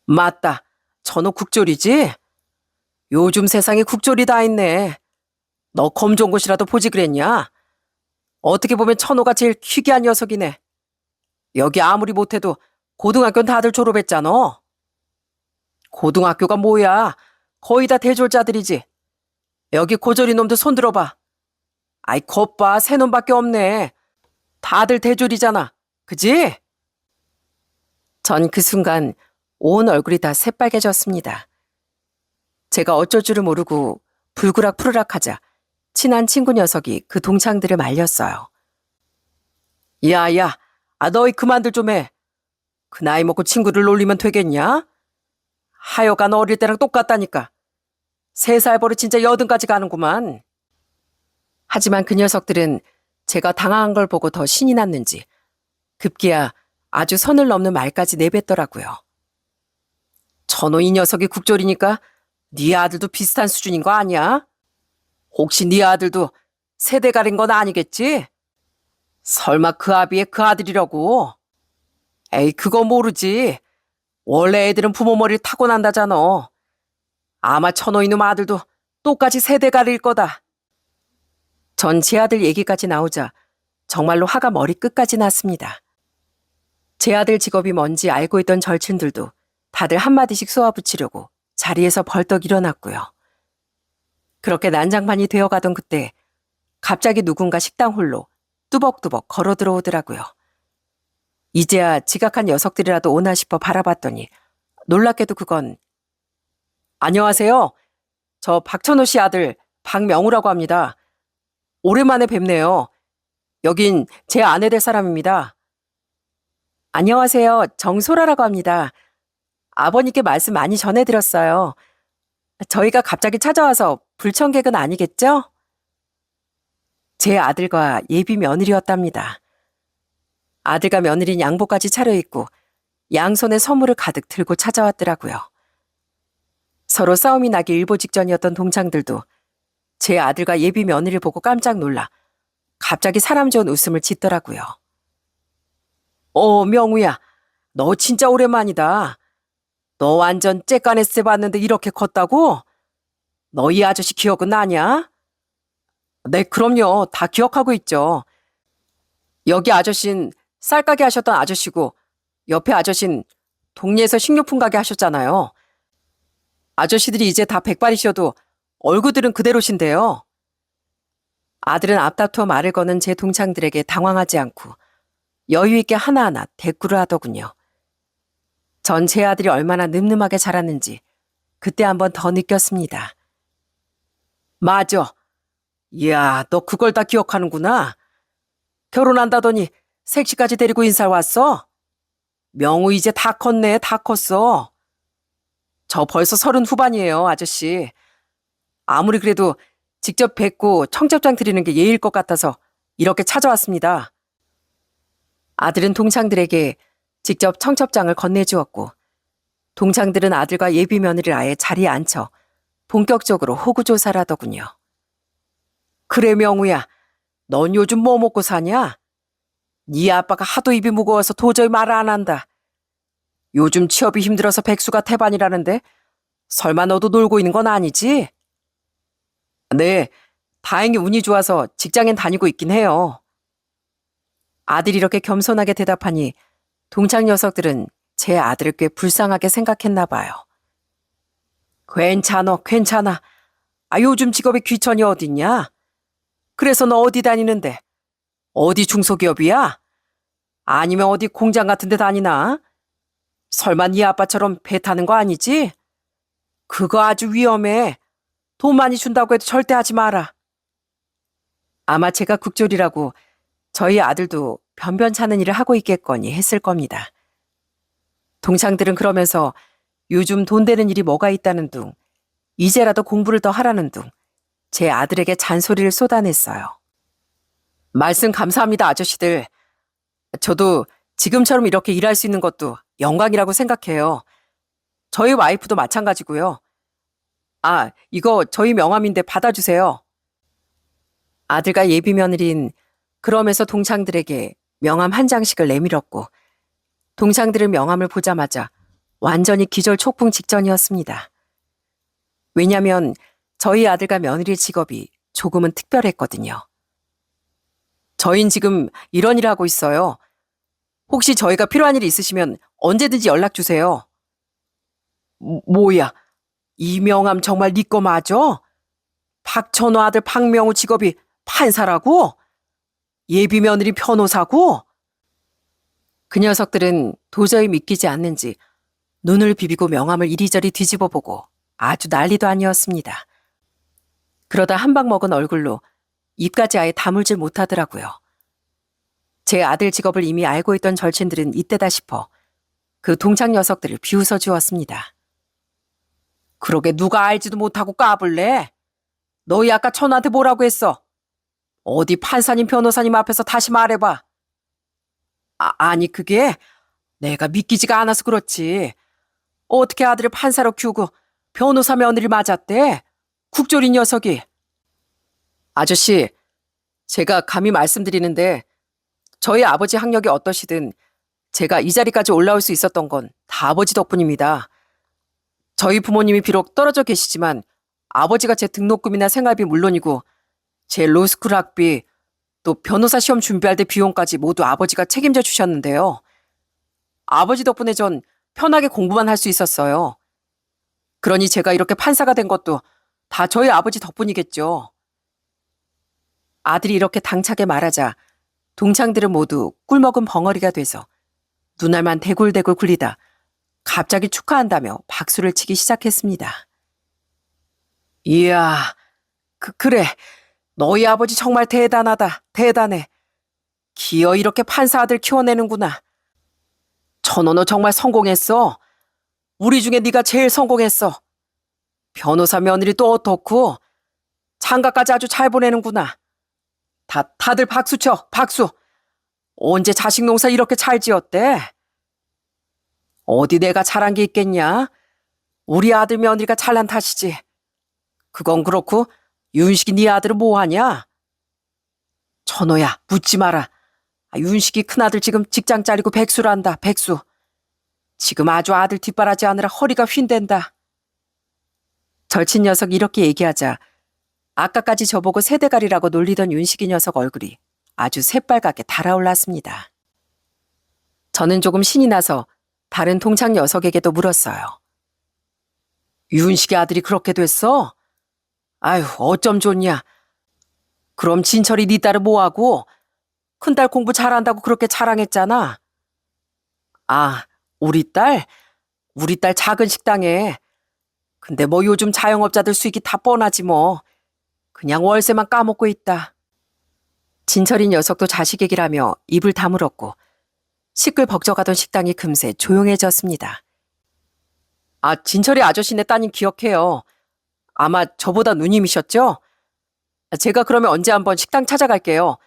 맞다. 천호 국졸이지? 요즘 세상에 국졸이 다 있네. 너 검정고시라도 보지 그랬냐? 어떻게 보면 천호가 제일 희귀한 녀석이네. 여기 아무리 못해도 고등학교는 다들 졸업했잖아. 고등학교가 뭐야? 거의 다 대졸자들이지. 여기 고졸이 놈도 손 들어봐. 아이 겉봐 새 놈밖에 없네. 다들 대졸이잖아. 그지? 전 그 순간 온 얼굴이 다 새빨개졌습니다. 제가 어쩔 줄을 모르고 불그락 푸르락 하자 친한 친구 녀석이 그 동창들을 말렸어요. 야야, 너희 그만들 좀 해. 그 나이 먹고 친구를 놀리면 되겠냐? 하여간 어릴 때랑 똑같다니까. 3살 버릇 진짜 80까지 가는구만. 하지만 그 녀석들은 제가 당황한 걸 보고 더 신이 났는지 급기야 아주 선을 넘는 말까지 내뱉더라고요. 전호 이 녀석이 국졸이니까 네 아들도 비슷한 수준인 거 아니야? 혹시 네 아들도 세대 가린 건 아니겠지? 설마 그 아비의 그 아들이라고? 에이, 그거 모르지. 원래 애들은 부모 머리를 타고난다잖아. 아마 천호 이놈 아들도 똑같이 세대 가릴 거다. 전 제 아들 얘기까지 나오자 정말로 화가 머리끝까지 났습니다. 제 아들 직업이 뭔지 알고 있던 절친들도 다들 한마디씩 쏘아붙이려고 자리에서 벌떡 일어났고요. 그렇게 난장판이 되어가던 그때 갑자기 누군가 식당 홀로 뚜벅뚜벅 걸어 들어오더라고요. 이제야 지각한 녀석들이라도 오나 싶어 바라봤더니 놀랍게도 그건 안녕하세요. 저 박천호 씨 아들 박명우라고 합니다. 오랜만에 뵙네요. 여긴 제 아내 될 사람입니다. 안녕하세요. 정소라라고 합니다. 아버님께 말씀 많이 전해드렸어요. 저희가 갑자기 찾아와서 불청객은 아니겠죠? 제 아들과 예비 며느리였답니다. 아들과 며느리는 양복까지 차려입고 양손에 선물을 가득 들고 찾아왔더라고요. 서로 싸움이 나기 일보 직전이었던 동창들도 제 아들과 예비 며느리를 보고 깜짝 놀라 갑자기 사람 좋은 웃음을 짓더라고요. 명우야, 너 진짜 오랜만이다. 너 완전 째까냈을 때 봤는데 이렇게 컸다고? 너 이 아저씨 기억은 나냐? 네, 그럼요. 다 기억하고 있죠. 여기 아저씨는 쌀가게 하셨던 아저씨고 옆에 아저씨는 동네에서 식료품 가게 하셨잖아요. 아저씨들이 이제 다 백발이셔도 얼굴들은 그대로신데요. 아들은 앞다투어 말을 거는 제 동창들에게 당황하지 않고 여유 있게 하나하나 대꾸를 하더군요. 전 제 아들이 얼마나 늠름하게 자랐는지 그때 한 번 더 느꼈습니다. 맞아. 이야, 너 그걸 다 기억하는구나. 결혼한다더니 색시까지 데리고 인사를 왔어? 명우 이제 다 컸네, 다 컸어. 저 벌써 30 후반이에요, 아저씨. 아무리 그래도 직접 뵙고 청첩장 드리는 게 예의일 것 같아서 이렇게 찾아왔습니다. 아들은 동창들에게 직접 청첩장을 건네주었고 동창들은 아들과 예비 며느리를 아예 자리에 앉혀 본격적으로 호구조사를 하더군요. 그래 명우야, 넌 요즘 뭐 먹고 사냐? 네 아빠가 하도 입이 무거워서 도저히 말을 안 한다. 요즘 취업이 힘들어서 백수가 태반이라는데 설마 너도 놀고 있는 건 아니지? 네, 다행히 운이 좋아서 직장엔 다니고 있긴 해요. 아들이 이렇게 겸손하게 대답하니 동창 녀석들은 제 아들을 꽤 불쌍하게 생각했나 봐요. 괜찮아. 요즘 직업에 귀천이 어딨냐? 그래서 너 어디 다니는데? 어디 중소기업이야? 아니면 어디 공장 같은 데 다니나? 설마 네 아빠처럼 배 타는 거 아니지? 그거 아주 위험해. 돈 많이 준다고 해도 절대 하지 마라. 아마 제가 국졸이라고 저희 아들도 변변찮은 일을 하고 있겠거니 했을 겁니다. 동창들은 그러면서 요즘 돈 되는 일이 뭐가 있다는 둥, 이제라도 공부를 더 하라는 둥, 제 아들에게 잔소리를 쏟아냈어요. 말씀 감사합니다, 아저씨들. 저도 지금처럼 이렇게 일할 수 있는 것도 영광이라고 생각해요. 저희 와이프도 마찬가지고요. 이거 저희 명함인데 받아주세요. 아들과 예비 며느리는 그러면서 동창들에게 명함 한 장씩을 내밀었고 동창들은 명함을 보자마자 완전히 기절촉풍 직전이었습니다. 왜냐면 저희 아들과 며느리의 직업이 조금은 특별했거든요. 저희는 지금 이런 일을 하고 있어요. 혹시 저희가 필요한 일이 있으시면 언제든지 연락 주세요. 뭐야, 이 명함 정말 네 거 맞아? 박천호 아들 박명우 직업이 판사라고? 예비 며느리 변호사고? 그 녀석들은 도저히 믿기지 않는지 눈을 비비고 명함을 이리저리 뒤집어보고 아주 난리도 아니었습니다. 그러다 한 방 먹은 얼굴로 입까지 아예 다물질 못하더라고요. 제 아들 직업을 이미 알고 있던 절친들은 이때다 싶어 그 동창 녀석들을 비웃어 주었습니다. 그러게 누가 알지도 못하고 까불래? 너희 아까 천우한테 뭐라고 했어? 어디 판사님 변호사님 앞에서 다시 말해봐. 아니 그게 내가 믿기지가 않아서 그렇지. 어떻게 아들을 판사로 키우고 변호사 며느리 맞았대? 국조리 녀석이. 아저씨, 제가 감히 말씀드리는데 저희 아버지 학력이 어떠시든 제가 이 자리까지 올라올 수 있었던 건 다 아버지 덕분입니다. 저희 부모님이 비록 떨어져 계시지만 아버지가 제 등록금이나 생활비 물론이고 제 로스쿨 학비 또 변호사 시험 준비할 때 비용까지 모두 아버지가 책임져 주셨는데요. 아버지 덕분에 전 편하게 공부만 할 수 있었어요. 그러니 제가 이렇게 판사가 된 것도 다 저희 아버지 덕분이겠죠. 아들이 이렇게 당차게 말하자 동창들은 모두 꿀먹은 벙어리가 돼서 눈알만 대굴대굴 굴리다 갑자기 축하한다며 박수를 치기 시작했습니다. 이야, 그래. 너희 아버지 정말 대단하다. 대단해. 기어 이렇게 판사 아들 키워내는구나. 천호 너 정말 성공했어. 우리 중에 네가 제일 성공했어. 변호사 며느리 또 어떻고 장가까지 아주 잘 보내는구나. 다들 박수 쳐. 박수. 언제 자식 농사 이렇게 잘 지었대? 어디 내가 잘한 게 있겠냐? 우리 아들 며느리가 잘난 탓이지. 그건 그렇고 윤식이 네 아들은 뭐하냐? 천호야 묻지 마라. 윤식이 큰아들 지금 직장 잘리고 백수란다. 백수. 지금 아주 아들 뒷바라지 하느라 허리가 휜댄다. 절친 녀석이 이렇게 얘기하자 아까까지 저보고 세대가리라고 놀리던 윤식이 녀석 얼굴이 아주 새빨갛게 달아올랐습니다. 저는 조금 신이 나서 다른 동창 녀석에게도 물었어요. 윤식이 아들이 그렇게 됐어? 아유 어쩜 좋냐. 그럼 진철이 네 딸은 뭐하고? 큰딸 공부 잘한다고 그렇게 자랑했잖아. 아, 우리 딸? 우리 딸 작은 식당에. 근데 뭐 요즘 자영업자들 수익이 다 뻔하지 뭐. 그냥 월세만 까먹고 있다. 진철이 녀석도 자식 얘기라며 입을 다물었고 시끌벅적하던 식당이 금세 조용해졌습니다. 아, 진철이 아저씨네 따님 기억해요. 아마 저보다 누님이셨죠? 제가 그러면 언제 한번 식당 찾아갈게요.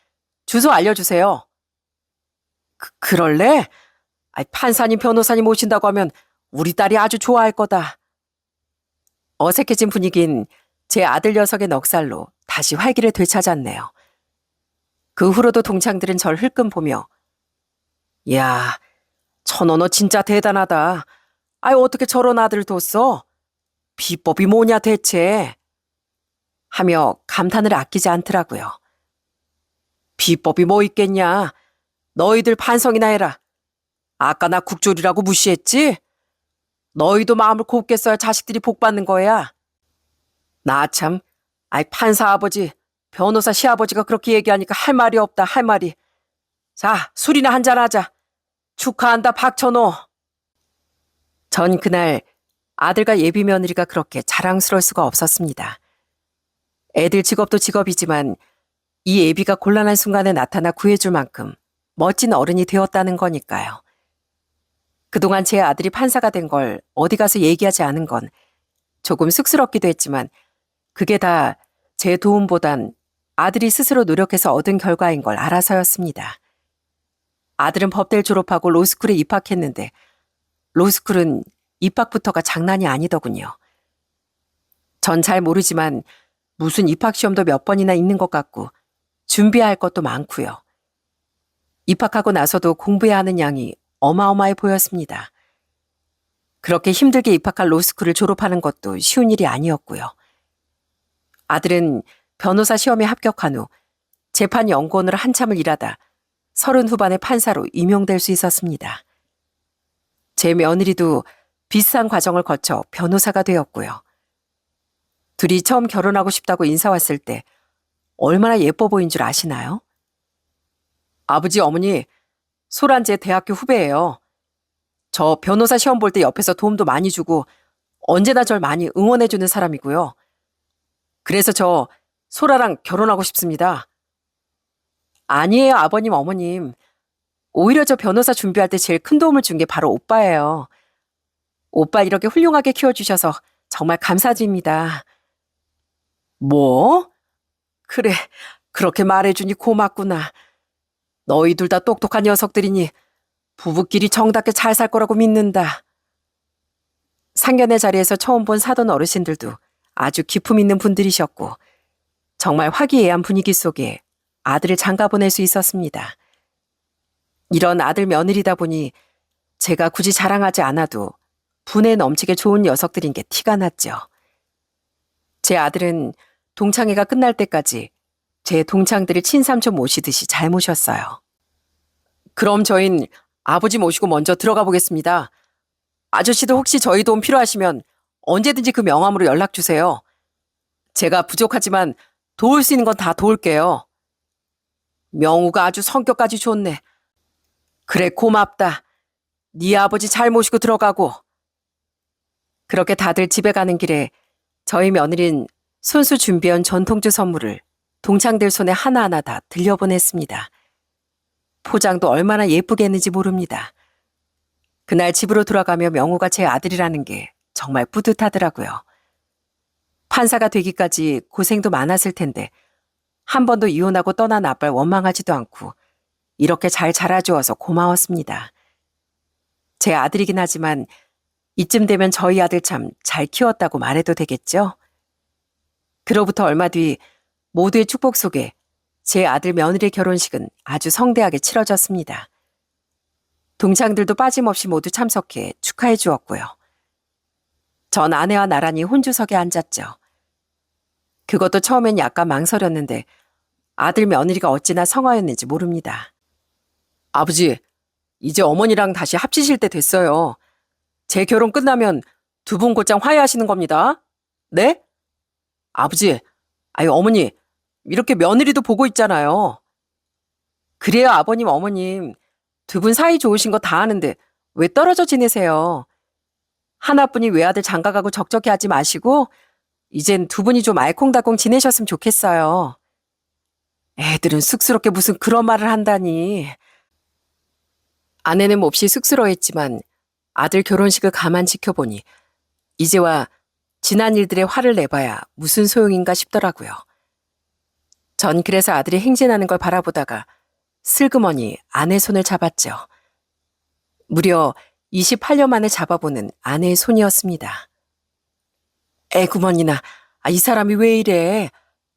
주소 알려주세요. 그럴래? 판사님 변호사님 오신다고 하면 우리 딸이 아주 좋아할 거다. 어색해진 분위기인 제 아들 녀석의 넉살로 다시 활기를 되찾았네요. 그 후로도 동창들은 절 흘끔 보며 야, 천호 너 진짜 대단하다. 어떻게 저런 아들을 뒀어? 비법이 뭐냐 대체? 하며 감탄을 아끼지 않더라고요. 비법이 뭐 있겠냐? 너희들 반성이나 해라. 아까 나 국졸이라고 무시했지? 너희도 마음을 곱게 써야 자식들이 복 받는 거야. 나 참, 판사 아버지, 변호사 시아버지가 그렇게 얘기하니까 할 말이 없다, 할 말이. 자, 술이나 한잔 하자. 축하한다, 박천호. 전 그날 아들과 예비 며느리가 그렇게 자랑스러울 수가 없었습니다. 애들 직업도 직업이지만 이 예비가 곤란한 순간에 나타나 구해줄 만큼 멋진 어른이 되었다는 거니까요. 그동안 제 아들이 판사가 된 걸 어디 가서 얘기하지 않은 건 조금 쑥스럽기도 했지만 그게 다 제 도움보단 아들이 스스로 노력해서 얻은 결과인 걸 알아서였습니다. 아들은 법대를 졸업하고 로스쿨에 입학했는데 로스쿨은 입학부터가 장난이 아니더군요. 전 잘 모르지만 무슨 입학시험도 몇 번이나 있는 것 같고 준비해야 할 것도 많고요. 입학하고 나서도 공부해야 하는 양이 어마어마해 보였습니다. 그렇게 힘들게 입학한 로스쿨을 졸업하는 것도 쉬운 일이 아니었고요. 아들은 변호사 시험에 합격한 후 재판 연구원으로 한참을 일하다 30 후반의 판사로 임용될 수 있었습니다. 제 며느리도 비슷한 과정을 거쳐 변호사가 되었고요. 둘이 처음 결혼하고 싶다고 인사 왔을 때 얼마나 예뻐 보인 줄 아시나요? 아버지, 어머니, 소란 제 대학교 후배예요. 저 변호사 시험 볼 때 옆에서 도움도 많이 주고 언제나 절 많이 응원해주는 사람이고요. 그래서 저 소라랑 결혼하고 싶습니다. 아니에요, 아버님, 어머님. 오히려 저 변호사 준비할 때 제일 큰 도움을 준 게 바로 오빠예요. 오빠 이렇게 훌륭하게 키워주셔서 정말 감사드립니다. 뭐? 그래, 그렇게 말해주니 고맙구나. 너희 둘 다 똑똑한 녀석들이니 부부끼리 정답게 잘 살 거라고 믿는다. 상견례 자리에서 처음 본 사돈 어르신들도 아주 기품 있는 분들이셨고 정말 화기애애한 분위기 속에 아들을 장가 보낼 수 있었습니다. 이런 아들 며느리다 보니 제가 굳이 자랑하지 않아도 분에 넘치게 좋은 녀석들인 게 티가 났죠. 제 아들은 동창회가 끝날 때까지 제 동창들을 친삼촌 모시듯이 잘 모셨어요. 그럼 저흰 아버지 모시고 먼저 들어가 보겠습니다. 아저씨도 혹시 저희 도움 필요하시면 언제든지 그 명함으로 연락 주세요. 제가 부족하지만 도울 수 있는 건 다 도울게요. 명우가 아주 성격까지 좋네. 그래, 고맙다. 네 아버지 잘 모시고 들어가고. 그렇게 다들 집에 가는 길에 저희 며느린 손수 준비한 전통주 선물을 동창들 손에 하나하나 다 들려보냈습니다. 포장도 얼마나 예쁘게 했는지 모릅니다. 그날 집으로 돌아가며 명우가 제 아들이라는 게 정말 뿌듯하더라고요. 판사가 되기까지 고생도 많았을 텐데 한 번도 이혼하고 떠난 아빠를 원망하지도 않고 이렇게 잘 자라주어서 고마웠습니다. 제 아들이긴 하지만 이쯤 되면 저희 아들 참 잘 키웠다고 말해도 되겠죠? 그로부터 얼마 뒤 모두의 축복 속에 제 아들 며느리의 결혼식은 아주 성대하게 치러졌습니다. 동창들도 빠짐없이 모두 참석해 축하해 주었고요. 전 아내와 나란히 혼주석에 앉았죠. 그것도 처음엔 약간 망설였는데 아들 며느리가 어찌나 성화였는지 모릅니다. 아버지, 이제 어머니랑 다시 합치실 때 됐어요. 제 결혼 끝나면 두 분 곧장 화해하시는 겁니다. 네? 아버지, 아유 어머니, 이렇게 며느리도 보고 있잖아요. 그래요, 아버님, 어머님. 두 분 사이 좋으신 거 다 아는데 왜 떨어져 지내세요? 하나뿐인 외아들 장가가고 적적해 하지 마시고 이젠 두 분이 좀 알콩달콩 지내셨으면 좋겠어요. 애들은 쑥스럽게 무슨 그런 말을 한다니. 아내는 몹시 쑥스러워했지만 아들 결혼식을 가만 지켜보니 이제와 지난 일들의 화를 내봐야 무슨 소용인가 싶더라고요. 전 그래서 아들이 행진하는 걸 바라보다가 슬그머니 아내 손을 잡았죠. 무려 28년 만에 잡아보는 아내의 손이었습니다. 에구머니나, 이 사람이 왜 이래?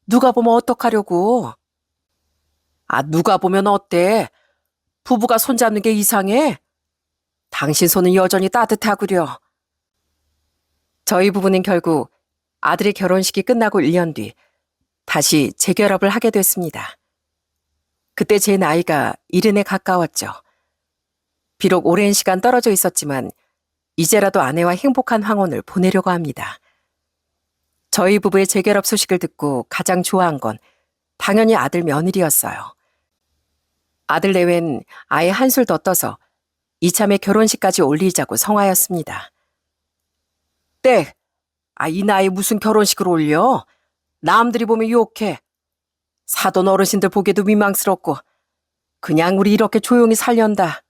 누가 보면 어떡하려고? 누가 보면 어때? 부부가 손잡는 게 이상해? 당신 손은 여전히 따뜻하구려. 저희 부부는 결국 아들의 결혼식이 끝나고 1년 뒤 다시 재결합을 하게 됐습니다. 그때 제 나이가 70에 가까웠죠. 비록 오랜 시간 떨어져 있었지만 이제라도 아내와 행복한 황혼을 보내려고 합니다. 저희 부부의 재결합 소식을 듣고 가장 좋아한 건 당연히 아들 며느리였어요. 아들 내외는 아예 한술 더 떠서 이참에 결혼식까지 올리자고 성하였습니다. 땡! 이 나이에 무슨 결혼식을 올려? 남들이 보면 욕해. 사돈 어르신들 보기에도 민망스럽고 그냥 우리 이렇게 조용히 살련다.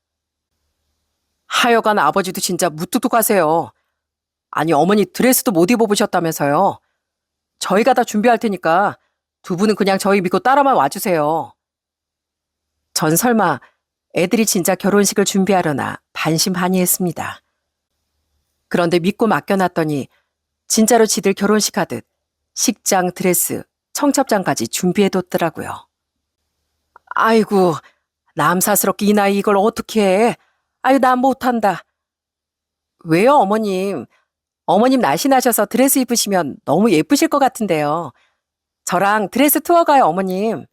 하여간 아버지도 진짜 무뚝뚝하세요. 아니 어머니 드레스도 못 입어보셨다면서요. 저희가 다 준비할 테니까 두 분은 그냥 저희 믿고 따라만 와주세요. 전 설마 애들이 진짜 결혼식을 준비하려나 반신반의했습니다. 그런데 믿고 맡겨놨더니 진짜로 지들 결혼식 하듯 식장, 드레스, 청첩장까지 준비해뒀더라고요. 아이고, 남사스럽게 이 나이 이걸 어떻게 해? 아유, 난 못한다. 왜요, 어머님? 어머님 날씬하셔서 드레스 입으시면 너무 예쁘실 것 같은데요. 저랑 드레스 투어 가요, 어머님.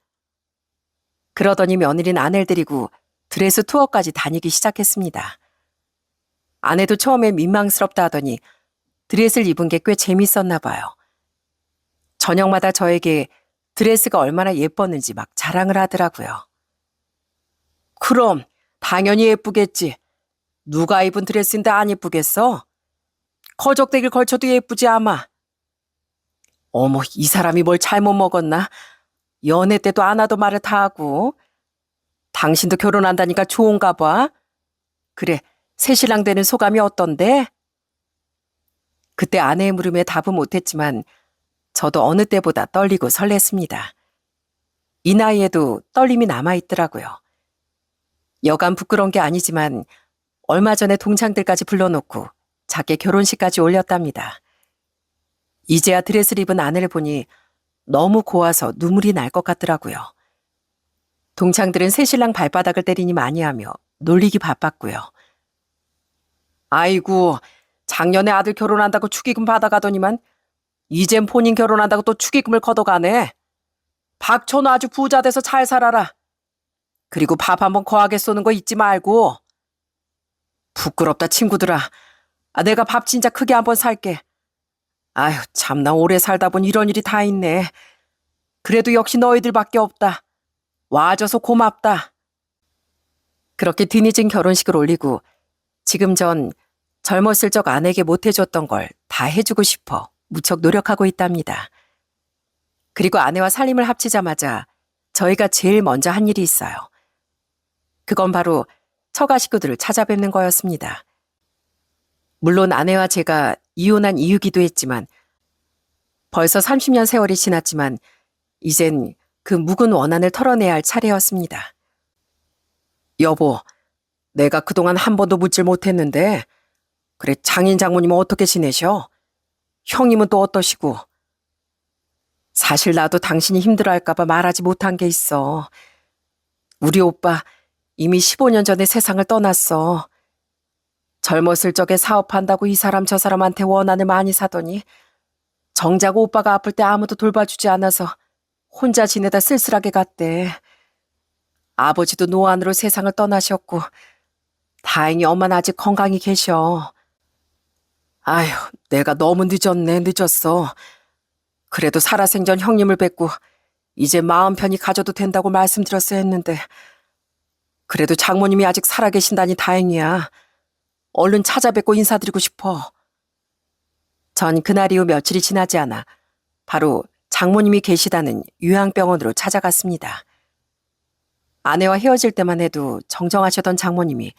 그러더니 며느리는 아내를 데리고 드레스 투어까지 다니기 시작했습니다. 아내도 처음에 민망스럽다 하더니 드레스를 입은 게 꽤 재밌었나 봐요. 저녁마다 저에게 드레스가 얼마나 예뻤는지 막 자랑을 하더라고요. 그럼 당연히 예쁘겠지. 누가 입은 드레스인데 안 예쁘겠어? 거적대기를 걸쳐도 예쁘지 아마. 어머, 이 사람이 뭘 잘못 먹었나? 연애 때도 안 하던 말을 다 하고. 당신도 결혼한다니까 좋은가 봐. 그래, 새신랑 되는 소감이 어떤데? 그때 아내의 물음에 답은 못했지만 저도 어느 때보다 떨리고 설렜습니다. 이 나이에도 떨림이 남아있더라고요. 여간 부끄러운 게 아니지만 얼마 전에 동창들까지 불러놓고 작게 결혼식까지 올렸답니다. 이제야 드레스를 입은 아내를 보니 너무 고와서 눈물이 날 것 같더라고요. 동창들은 새신랑 발바닥을 때리니 많이 하며 놀리기 바빴고요. 아이고, 작년에 아들 결혼한다고 축의금 받아가더니만 이젠 본인 결혼한다고 또 축의금을 걷어가네. 박천우 아주 부자 돼서 잘 살아라. 그리고 밥 한번 거하게 쏘는 거 잊지 말고. 부끄럽다 친구들아. 내가 밥 진짜 크게 한번 살게. 아휴 참나 오래 살다 보니 이런 일이 다 있네. 그래도 역시 너희들밖에 없다. 와줘서 고맙다. 그렇게 뒤늦은 결혼식을 올리고 지금 전 젊었을 적 아내에게 못해줬던 걸 다 해주고 싶어 무척 노력하고 있답니다. 그리고 아내와 살림을 합치자마자 저희가 제일 먼저 한 일이 있어요. 그건 바로 처가 식구들을 찾아뵙는 거였습니다. 물론 아내와 제가 이혼한 이유기도 했지만 벌써 30년 세월이 지났지만 이젠 그 묵은 원한을 털어내야 할 차례였습니다. 여보, 내가 그동안 한 번도 묻질 못했는데 그래 장인 장모님은 어떻게 지내셔? 형님은 또 어떠시고? 사실 나도 당신이 힘들어할까 봐 말하지 못한 게 있어. 우리 오빠 이미 15년 전에 세상을 떠났어. 젊었을 적에 사업한다고 이 사람 저 사람한테 원한을 많이 사더니 정작 오빠가 아플 때 아무도 돌봐주지 않아서 혼자 지내다 쓸쓸하게 갔대. 아버지도 노안으로 세상을 떠나셨고 다행히 엄마는 아직 건강히 계셔. 아휴, 내가 너무 늦었어. 그래도 살아생전 형님을 뵙고 이제 마음 편히 가져도 된다고 말씀드렸어야 했는데 그래도 장모님이 아직 살아계신다니 다행이야. 얼른 찾아뵙고 인사드리고 싶어. 전 그날 이후 며칠이 지나지 않아 바로 장모님이 계시다는 요양병원으로 찾아갔습니다. 아내와 헤어질 때만 해도 정정하셨던 장모님이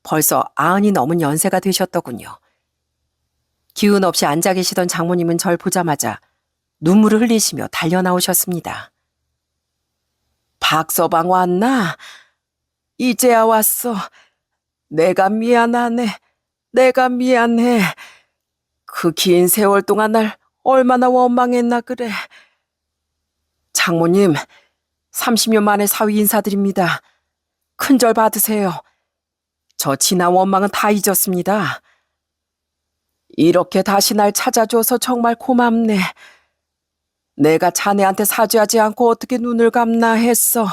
벌써 90이 넘은 연세가 되셨더군요. 기운 없이 앉아 계시던 장모님은 절 보자마자 눈물을 흘리시며 달려나오셨습니다. 박서방 왔나? 이제야 왔어. 내가 미안하네. 내가 미안해. 그 긴 세월 동안 날 얼마나 원망했나 그래. 장모님, 30년 만에 사위 인사드립니다. 큰절 받으세요. 저 지난 원망은 다 잊었습니다. 이렇게 다시 날 찾아줘서 정말 고맙네. 내가 자네한테 사죄하지 않고 어떻게 눈을 감나 했어.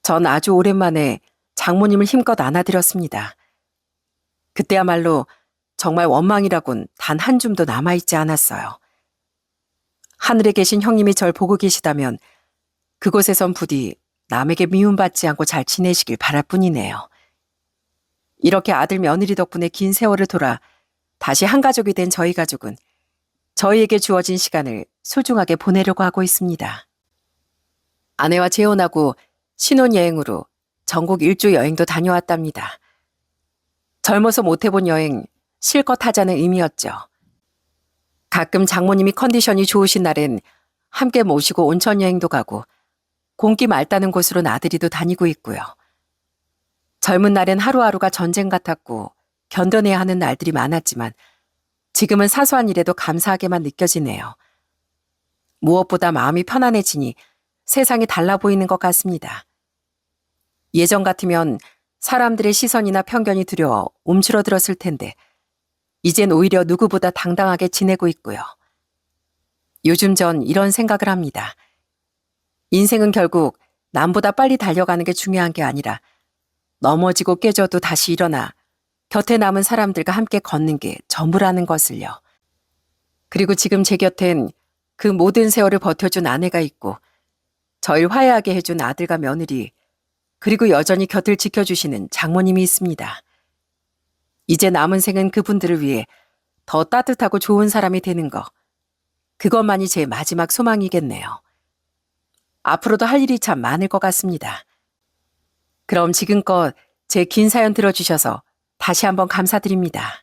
전 아주 오랜만에 장모님을 힘껏 안아드렸습니다. 그때야말로 정말 원망이라곤 단 한 줌도 남아있지 않았어요. 하늘에 계신 형님이 절 보고 계시다면 그곳에선 부디 남에게 미움받지 않고 잘 지내시길 바랄 뿐이네요. 이렇게 아들 며느리 덕분에 긴 세월을 돌아 다시 한 가족이 된 저희 가족은 저희에게 주어진 시간을 소중하게 보내려고 하고 있습니다. 아내와 재혼하고 신혼여행으로 전국 일주 여행도 다녀왔답니다. 젊어서 못 해본 여행 실컷 하자는 의미였죠. 가끔 장모님이 컨디션이 좋으신 날엔 함께 모시고 온천 여행도 가고 공기 맑다는 곳으로 나들이도 다니고 있고요. 젊은 날엔 하루하루가 전쟁 같았고 견뎌내야 하는 날들이 많았지만 지금은 사소한 일에도 감사하게만 느껴지네요. 무엇보다 마음이 편안해지니 세상이 달라 보이는 것 같습니다. 예전 같으면 사람들의 시선이나 편견이 두려워 움츠러들었을 텐데 이젠 오히려 누구보다 당당하게 지내고 있고요. 요즘 전 이런 생각을 합니다. 인생은 결국 남보다 빨리 달려가는 게 중요한 게 아니라 넘어지고 깨져도 다시 일어나 곁에 남은 사람들과 함께 걷는 게 전부라는 것을요. 그리고 지금 제 곁엔 그 모든 세월을 버텨준 아내가 있고 저를 화해하게 해준 아들과 며느리 그리고 여전히 곁을 지켜주시는 장모님이 있습니다. 이제 남은 생은 그분들을 위해 더 따뜻하고 좋은 사람이 되는 거 그것만이 제 마지막 소망이겠네요. 앞으로도 할 일이 참 많을 것 같습니다. 그럼 지금껏 제 긴 사연 들어주셔서 다시 한번 감사드립니다.